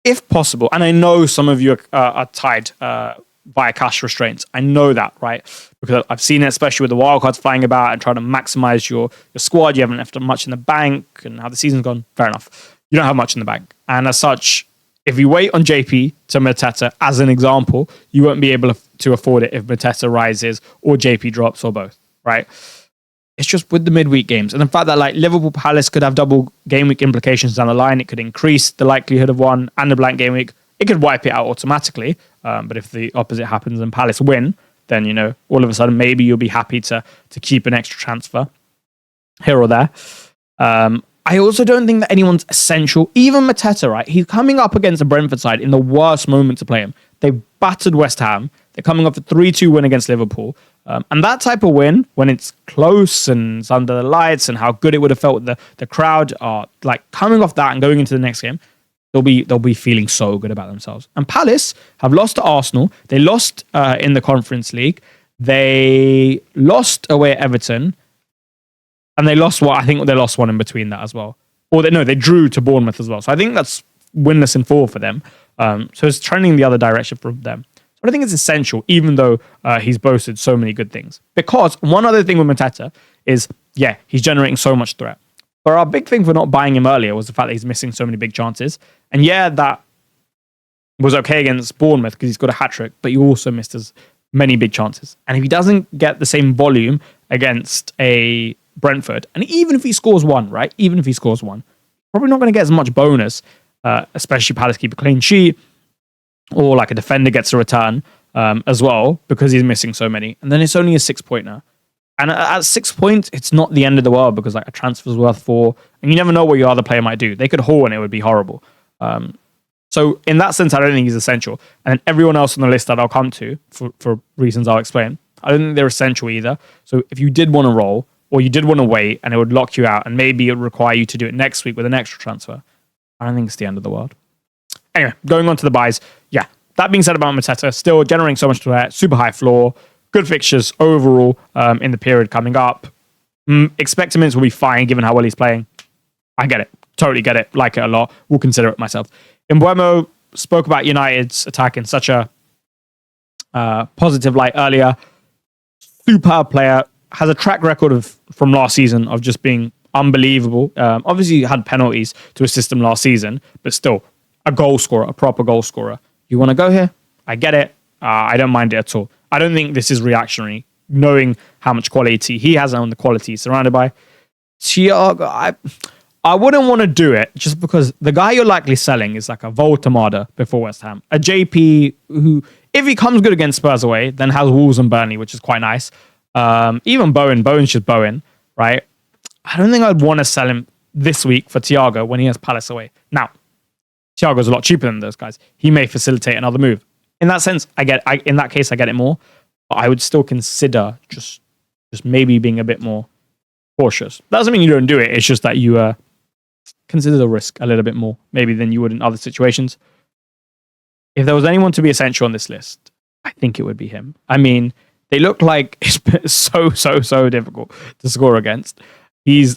If possible, and I know some of you are tied via cash restraints. I know that, right? Because I've seen it, especially with the wildcards flying about and trying to maximize your squad. You haven't left much in the bank and how the season's gone. Fair enough. You don't have much in the bank. And as such, if you wait on JP to Mateta, as an example, you won't be able to afford it if Mateta rises or JP drops or both, right? It's just with the midweek games. And the fact that Liverpool Palace could have double game week implications down the line, it could increase the likelihood of one and a blank game week. It could wipe it out automatically. But if the opposite happens and Palace win, then, all of a sudden, maybe you'll be happy to keep an extra transfer here or there. I also don't think that anyone's essential. Even Mateta, right? He's coming up against the Brentford side in the worst moment to play him. They battered West Ham. They're coming off a 3-2 win against Liverpool. And that type of win, when it's close and it's under the lights and how good it would have felt with the crowd, are coming off that and going into the next game, they'll be feeling so good about themselves. And Palace have lost to Arsenal. They lost in the Conference League. They lost away at Everton, and they lost I think they lost one in between that as well. Or they drew to Bournemouth as well. So I think that's winless in 4 for them. So it's trending the other direction for them. So I think it's essential, even though he's boasted so many good things. Because one other thing with Mateta is, he's generating so much threat. But our big thing for not buying him earlier was the fact that he's missing so many big chances. And that was okay against Bournemouth because he's got a hat-trick, but he also missed as many big chances. And if he doesn't get the same volume against a Brentford, and even if he scores one, right? Even if he scores one, probably not going to get as much bonus, especially Palace keep a clean sheet, or like a defender gets a return as well, because he's missing so many. And then it's only a 6-pointer. And at 6 points, it's not the end of the world because like a transfer's worth 4, and you never know what your other player might do. They could haul and it would be horrible. So in that sense, I don't think he's essential. And then everyone else on the list that I'll come to for reasons I'll explain, I don't think they're essential either. So if you did want to roll, or you did want to wait and it would lock you out, and maybe it would require you to do it next week with an extra transfer, I don't think it's the end of the world. Anyway, going on to the buys. That being said about Mateta, still generating so much threat, super high floor, good fixtures overall in the period coming up. Expected minutes will be fine given how well he's playing. I get it. Totally get it. Like it a lot. Will consider it myself. Impenetrable spoke about United's attack in such a positive light earlier. Superb player. Has a track record from last season of just being unbelievable. Obviously, had penalties to assist him last season, but still a goal scorer, a proper goal scorer. You want to go here? I get it. I don't mind it at all. I don't think this is reactionary, knowing how much quality he has and the quality he's surrounded by. Thiago, I wouldn't want to do it just because the guy you're likely selling is like a Voltemada before West Ham. A JP who, if he comes good against Spurs away, then has Wolves and Burnley, which is quite nice. Even Bowen's just Bowen, right? I don't think I'd want to sell him this week for Thiago when he has Palace away. Now, Thiago's a lot cheaper than those guys. He may facilitate another move. In that sense, in that case, I get it more. But I would still consider just maybe being a bit more cautious. That doesn't mean you don't do it. It's just that you consider the risk a little bit more, maybe than you would in other situations. If there was anyone to be essential on this list, I think it would be him. I mean, they look like it's so difficult to score against. You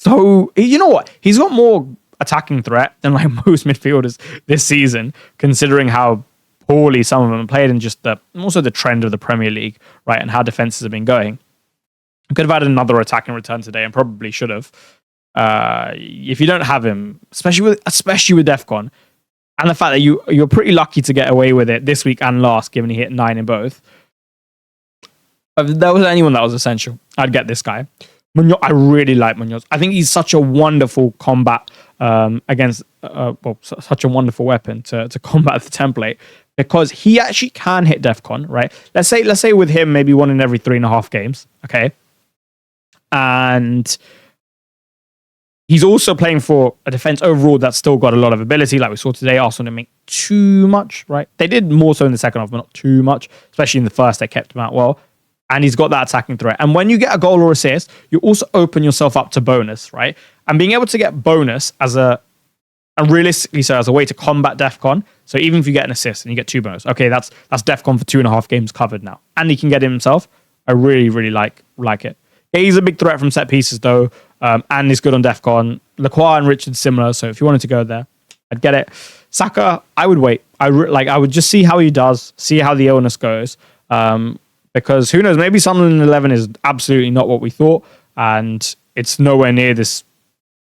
know what? He's got more attacking threat than like most midfielders this season, considering how poorly some of them played and just also the trend of the Premier League, right? And how defenses have been going. I could have had another attacking return today and probably should have. If you don't have him, especially with DEFCON, and the fact that you're pretty lucky to get away with it this week and last, given he hit 9 in both. If there was anyone that was essential, I'd get this guy. Munoz, I really like Munoz. I think he's such a wonderful combat against, such a wonderful weapon to combat the template, because he actually can hit DEFCON, right? Let's say with him, maybe 1 in every 3.5 games, okay? And he's also playing for a defense overall that's still got a lot of ability. Like we saw today, Arsenal didn't make too much, right? They did more so in the second half, but not too much. Especially in the first, they kept him out well. And he's got that attacking threat. And when you get a goal or assist, you also open yourself up to bonus, right? And being able to get bonus as a way to combat DEFCON. So even if you get an assist and you get 2 bonus, okay, that's DEFCON for 2.5 games covered now. And he can get it himself. I really like it. He's a big threat from set pieces though, and he's good on DEFCON. Lacroix and Richard's similar, so if you wanted to go there, I'd get it. Saka, I would wait. I would just see how he does, see how the illness goes. Because who knows, maybe Sunderland 11 is absolutely not what we thought, and it's nowhere near this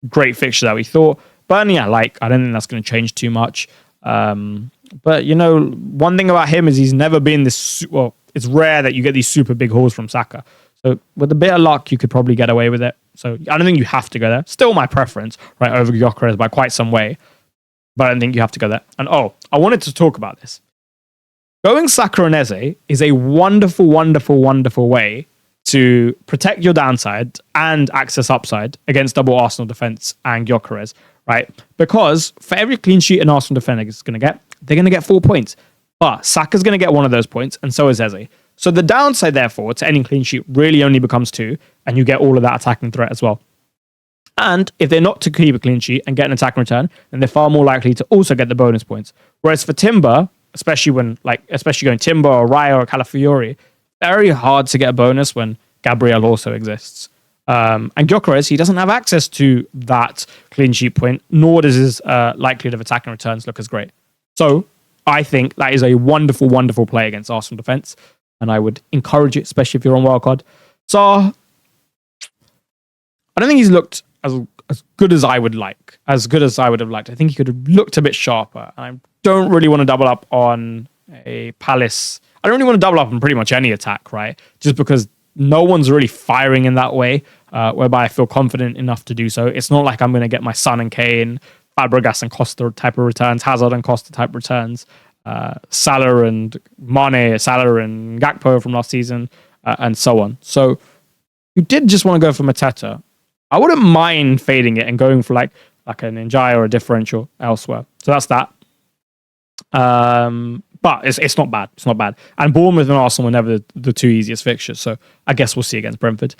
great fixture that we thought. But yeah, I don't think that's going to change too much. But you know, one thing about him is he's never been this. Well, it's rare that you get these super big hauls from Saka. So with a bit of luck, you could probably get away with it. So I don't think you have to go there. Still my preference, right, over Gyökeres by quite some way. But I don't think you have to go there. And I wanted to talk about this. Going Saka and Eze is a wonderful way to protect your downside and access upside against double Arsenal defense and Gyökeres, right? Because for every clean sheet an Arsenal defender is going to get, they're going to get 4 points. But Saka's going to get one of those points, and so is Eze. So the downside, therefore, to any clean sheet really only becomes 2, and you get all of that attacking threat as well. And if they're not to keep a clean sheet and get an attacking return, then they're far more likely to also get the bonus points. Whereas for Timber, especially going Timber or Raya or Calafiori, very hard to get a bonus when Gabriel also exists. And Gyökeres, he doesn't have access to that clean sheet point, nor does his likelihood of attacking returns look as great. So I think that is a wonderful, wonderful play against Arsenal defence, and I would encourage it, especially if you're on wildcard. So I don't think he's looked as good as I would like, as good as I would have liked. I think he could have looked a bit sharper, and I don't really want to double up on a Palace. I don't really want to double up on pretty much any attack, right? Just because no one's really firing in that way, whereby I feel confident enough to do so. It's not like I'm going to get my Son and Kane, Fabregas and Costa type of returns, Hazard and Costa type returns, Salah and Mane, Salah and Gakpo from last season, and so on. So you did just want to go for Mateta. I wouldn't mind fading it and going for like an Njai or a differential elsewhere. So that's that. But it's not bad. It's not bad. And Bournemouth and Arsenal were never the two easiest fixtures. So I guess we'll see against Brentford.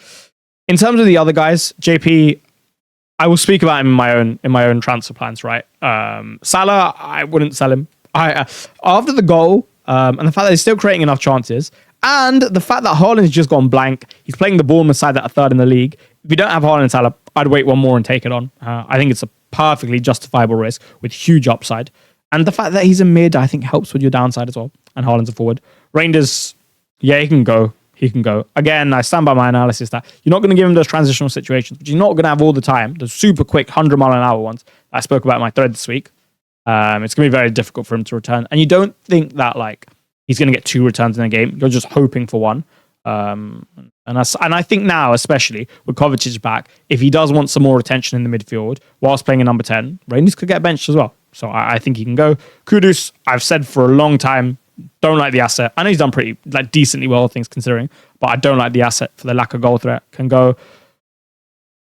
In terms of the other guys, JP, I will speak about him in my own transfer plans, right? Salah, I wouldn't sell him. After the goal, and the fact that he's still creating enough chances, and the fact that Haaland's just gone blank, he's playing the Bournemouth side that are third in the league. If you don't have Haaland and Salah, I'd wait one more and take it on. I think it's a perfectly justifiable risk with huge upside. And the fact that he's a mid, I think, helps with your downside as well. And Haaland's a forward. Reinders, yeah, he can go. He can go. Again, I stand by my analysis that you're not going to give him those transitional situations, but you're not going to have all the time, the super quick 100-mile-an-hour ones that I spoke about in my thread this week. It's going to be very difficult for him to return. And you don't think that like he's going to get 2 returns in a game. You're just hoping for one. And I think now, especially with Kovacic back, if he does want some more attention in the midfield whilst playing a number 10, Reinders could get benched as well. So I think he can go. Kudus, I've said for a long time, don't like the asset. I know he's done pretty decently well, things considering, but I don't like the asset for the lack of goal threat. Can go.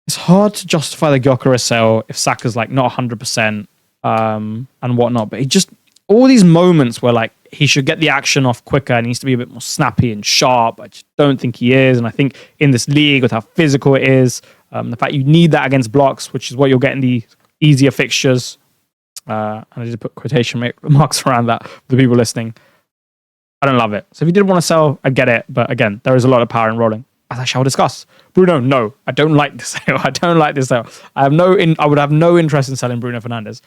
It's hard to justify the Gyökeres sale if Saka's like not 100% and whatnot. But he just all these moments where like he should get the action off quicker and needs to be a bit more snappy and sharp. I just don't think he is. And I think in this league with how physical it is, the fact you need that against blocks, which is what you'll get in the easier fixtures. And I just put quotation marks around that for the people listening. I don't love it. So if you did want to sell, I get it. But again, there is a lot of power in rolling, as I shall discuss. Bruno, no, I don't like this sale. I don't like this sale. I would have no interest in selling Bruno Fernandes.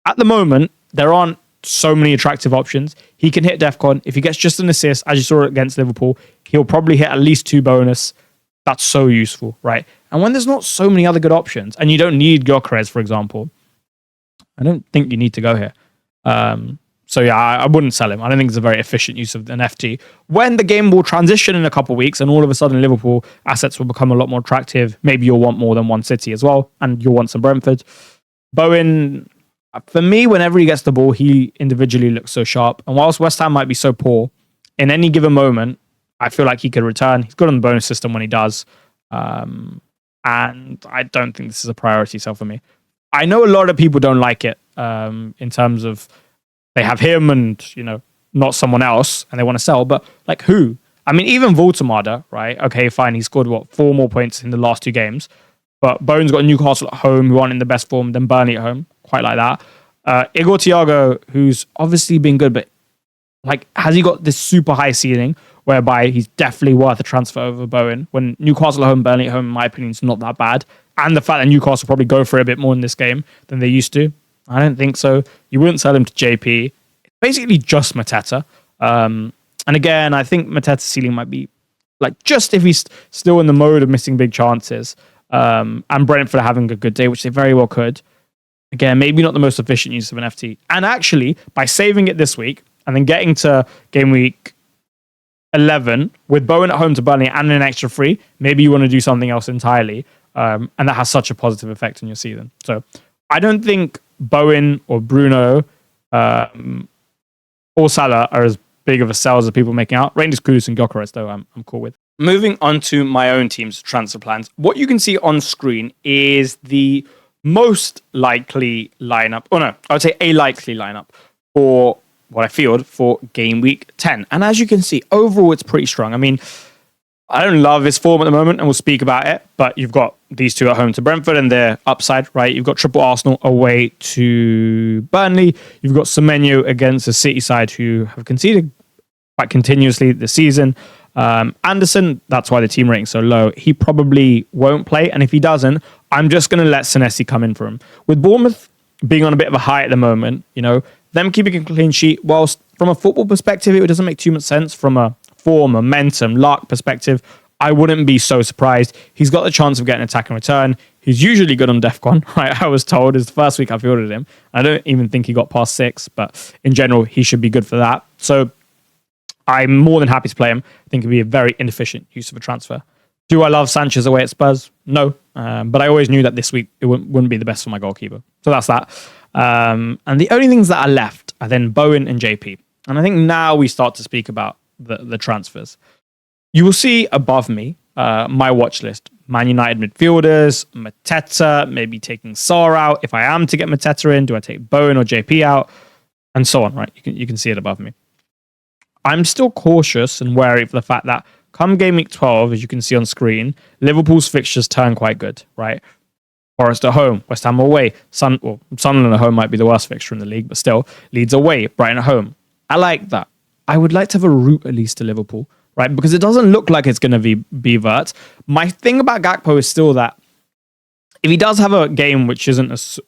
At the moment, there aren't so many attractive options. He can hit DEFCON. If he gets just an assist, as you saw against Liverpool, he'll probably hit at least 2 bonus. That's so useful, right? And when there's not so many other good options, and you don't need Gyökeres, for example, I don't think you need to go here. So yeah, I wouldn't sell him. I don't think it's a very efficient use of an FT. When the game will transition in a couple of weeks and all of a sudden Liverpool assets will become a lot more attractive, maybe you'll want more than one City as well, and you'll want some Brentford. Bowen, for me, whenever he gets the ball, he individually looks so sharp. And whilst West Ham might be so poor, in any given moment, I feel like he could return. He's good on the bonus system when he does. And I don't think this is a priority sell for me. I know a lot of people don't like it in terms of they have him and, not someone else and they want to sell, but like who? I mean, even Voltemada, right? Okay, fine. He scored 4 more points in the last 2 games, but Bowen's got Newcastle at home, who aren't in the best form, then Burnley at home. Quite like that. Igor Thiago, who's obviously been good, but like, has he got this super high ceiling whereby he's definitely worth a transfer over Bowen when Newcastle at home, Burnley at home, in my opinion, is not that bad. And the fact that Newcastle probably go for it a bit more in this game than they used to. I don't think so. You wouldn't sell him to JP. It's basically just Mateta. And again, I think Mateta's ceiling might be like just if he's still in the mode of missing big chances and Brentford are having a good day, which they very well could. Again, maybe not the most efficient use of an FT. And actually, by saving it this week and then getting to game week 11 with Bowen at home to Burnley and an extra free, maybe you want to do something else entirely. And that has such a positive effect on your season. So I don't think Bowen or Bruno or Salah are as big of a sell as people making out. Reinders, Kudus and Gyökeres, though, I'm cool with. Moving on to my own team's transfer plans. What you can see on screen is the most likely lineup. Oh no, I would say a likely lineup for what I feel for game week 10. And as you can see, overall, it's pretty strong. I mean, I don't love his form at the moment, and we'll speak about it, but you've got these two at home to Brentford and their upside, right? You've got triple Arsenal away to Burnley. You've got Semenyo against the City side who have conceded quite continuously this season. Anderson, that's why the team rating's so low. He probably won't play. And if he doesn't, I'm just going to let Senesi come in for him. With Bournemouth being on a bit of a high at the moment, them keeping a clean sheet, whilst from a football perspective, it doesn't make too much sense. From a form, momentum, luck perspective, I wouldn't be so surprised. He's got the chance of getting an attack and return. He's usually good on DEFCON, right? I was told it's the first week I fielded him. I don't even think he got past 6, but in general, he should be good for that. So I'm more than happy to play him. I think it'd be a very inefficient use of a transfer. Do I love Sanchez away at Spurs? No. But I always knew that this week it wouldn't be the best for my goalkeeper. So that's that. And the only things that are left are then Bowen and JP. And I think now we start to speak about the transfers. You will see above me my watch list. Man United midfielders, Mateta, maybe taking Sarr out. If I am to get Mateta in, do I take Bowen or JP out? And so on, right? You can see it above me. I'm still cautious and wary of the fact that come game week 12, as you can see on screen, Liverpool's fixtures turn quite good, right? Forest at home, West Ham away, Sunderland at home might be the worst fixture in the league, but still, Leeds away, Brighton at home. I like that. I would like to have a route at least to Liverpool, right? Because it doesn't look like it's going to be Vert. My thing about Gakpo is still that if he does have a game which isn't as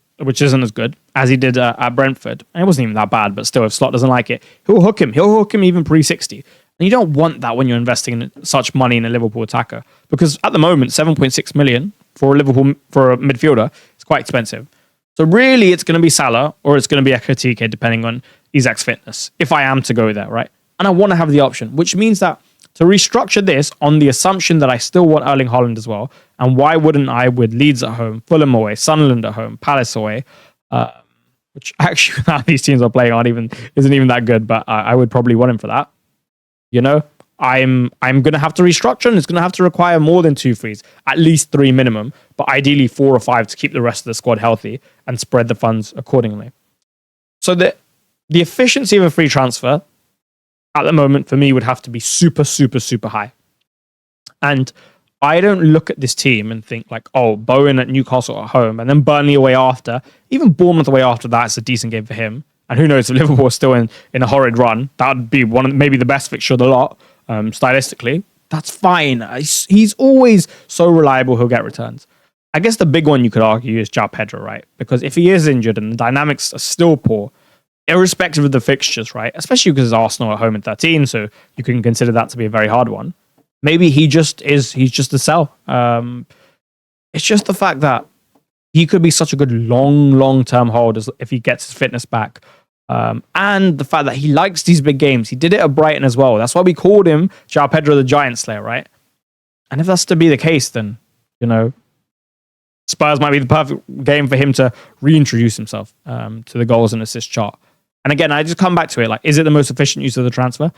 good as he did at Brentford, and it wasn't even that bad, but still, if Slot doesn't like it, he'll hook him. He'll hook him even pre-60. And you don't want that when you're investing in such money in a Liverpool attacker. Because at the moment, 7.6 million for a midfielder is quite expensive. So really, it's going to be Salah or it's going to be Ekatike, depending on Isak's fitness, if I am to go there, right? And I want to have the option, which means that to restructure this on the assumption that I still want Erling Haaland as well, and why wouldn't I with Leeds at home, Fulham away, Sunderland at home, Palace away, which actually now these teams are playing isn't even that good, but I would probably want him for that. I'm going to have to restructure, and it's going to have to require more than 2 frees, at least 3 minimum, but ideally 4 or 5 to keep the rest of the squad healthy and spread the funds accordingly. So the efficiency of a free transfer at the moment for me would have to be super, super, super high. And I don't look at this team and think like, oh, Bowen at Newcastle at home and then Burnley away after. Even Bournemouth away after that's a decent game for him. And who knows if Liverpool is still in a horrid run, that would be maybe the best fixture of the lot, stylistically. That's fine. He's always so reliable, he'll get returns. I guess the big one you could argue is JOAO PEDRO, right? Because if he is injured and the dynamics are still poor, irrespective of the fixtures, right? Especially because Arsenal at home in 13, so you can consider that to be a very hard one. Maybe he's just a sell. It's just the fact that he could be such a good long-term hold if he gets his fitness back. And the fact that he likes these big games. He did it at Brighton as well. That's why we called him JOAO PEDRO the Giant Slayer, right? And if that's to be the case, then, Spurs might be the perfect game for him to reintroduce himself to the goals and assist chart. And again, I just come back to it, like, is it the most efficient use of the transfer?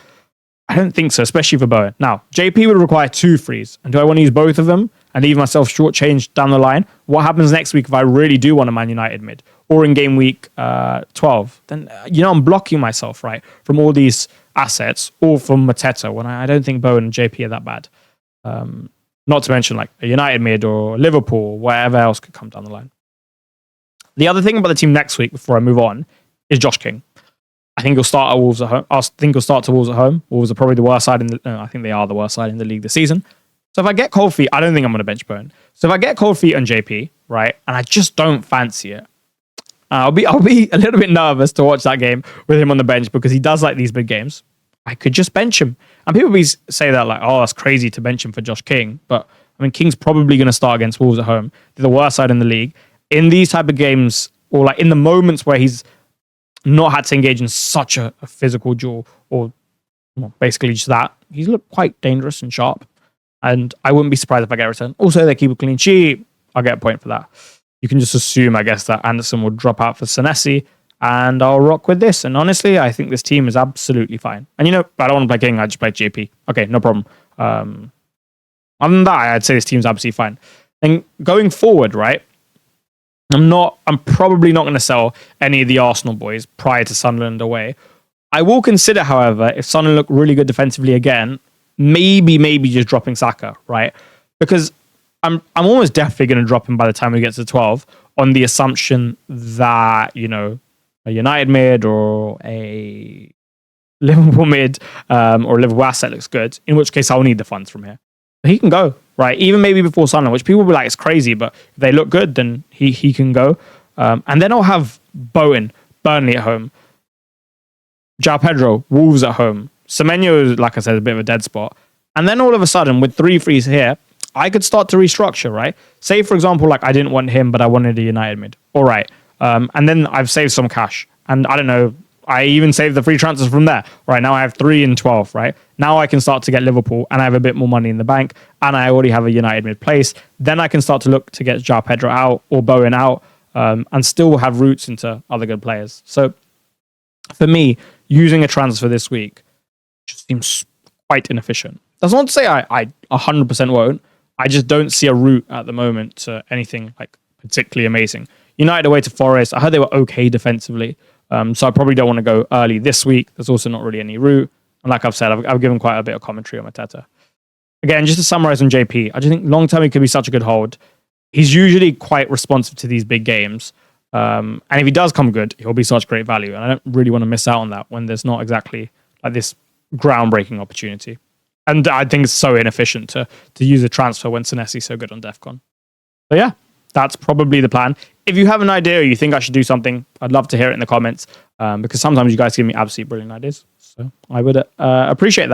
I don't think so, especially for Bowen. Now, JP would require 2 frees. And do I want to use both of them and leave myself shortchanged down the line? What happens next week if I really do want a Man United mid? Or in game week 12? Then, I'm blocking myself, right, from all these assets, or from Mateta, when I don't think Bowen and JP are that bad. Not to mention, like, a United mid or Liverpool, or whatever else could come down the line. The other thing about the team next week, before I move on, is Josh King. I think he'll start at Wolves at home. I think he'll start to Wolves at home. Wolves are probably the worst side I think they are the worst side in the league this season. So if I get cold feet, I don't think I'm going to bench Bowen. So if I get cold feet on JP, right, and I just don't fancy it, I'll be a little bit nervous to watch that game with him on the bench because he does like these big games. I could just bench him. And people say that like, oh, that's crazy to bench him for Josh King. But I mean, King's probably going to start against Wolves at home. They're the worst side in the league. In these type of games, or like in the moments where he's not had to engage in such a physical duel, or basically just that, he's looked quite dangerous and sharp. And I wouldn't be surprised if I get a return. Also, they keep a clean sheet. I'll get a point for that. You can just assume, I guess, that Anderson will drop out for Senesi, and I'll rock with this. And honestly, I think this team is absolutely fine. And I don't want to play King, I just play JP. Okay, no problem. Other than that, I'd say this team's absolutely fine. And going forward, right, I'm probably not going to sell any of the Arsenal boys prior to Sunderland away. I will consider, however, if Sunderland look really good defensively again, maybe just dropping Saka, right? Because I'm almost definitely going to drop him by the time we get to 12 on the assumption that, a United mid or a Liverpool mid or Liverpool asset looks good, in which case I'll need the funds from here. But he can go, right? Even maybe before Sunderland, which people will be like, it's crazy, but if they look good, then he can go. And then I'll have Bowen, Burnley at home. JOAO Pedro, Wolves at home. Semenyo, like I said, is a bit of a dead spot. And then all of a sudden, with 3 frees here, I could start to restructure, right? Say, for example, like I didn't want him, but I wanted a United mid. All right. And then I've saved some cash. And I don't know, I even saved the free transfers from there. Right now I have 3 in 12, right? Now I can start to get Liverpool and I have a bit more money in the bank and I already have a United mid place. Then I can start to look to get JOAO Pedro out or Bowen out and still have routes into other good players. So for me, using a transfer this week just seems quite inefficient. That's not to say I 100% won't. I just don't see a route at the moment to anything like particularly amazing. United away to Forest. I heard they were okay defensively. So I probably don't want to go early this week. There's also not really any route. And like I've said, I've given quite a bit of commentary on Mateta. Again, just to summarize on JP, I just think long-term he could be such a good hold. He's usually quite responsive to these big games. And if he does come good, he'll be such great value. And I don't really want to miss out on that when there's not exactly like this groundbreaking opportunity. And I think it's so inefficient to use a transfer when Senesi's so good on DEFCON. So yeah, that's probably the plan. If you have an idea or you think I should do something, I'd love to hear it in the comments because sometimes you guys give me absolutely brilliant ideas. So I would appreciate that.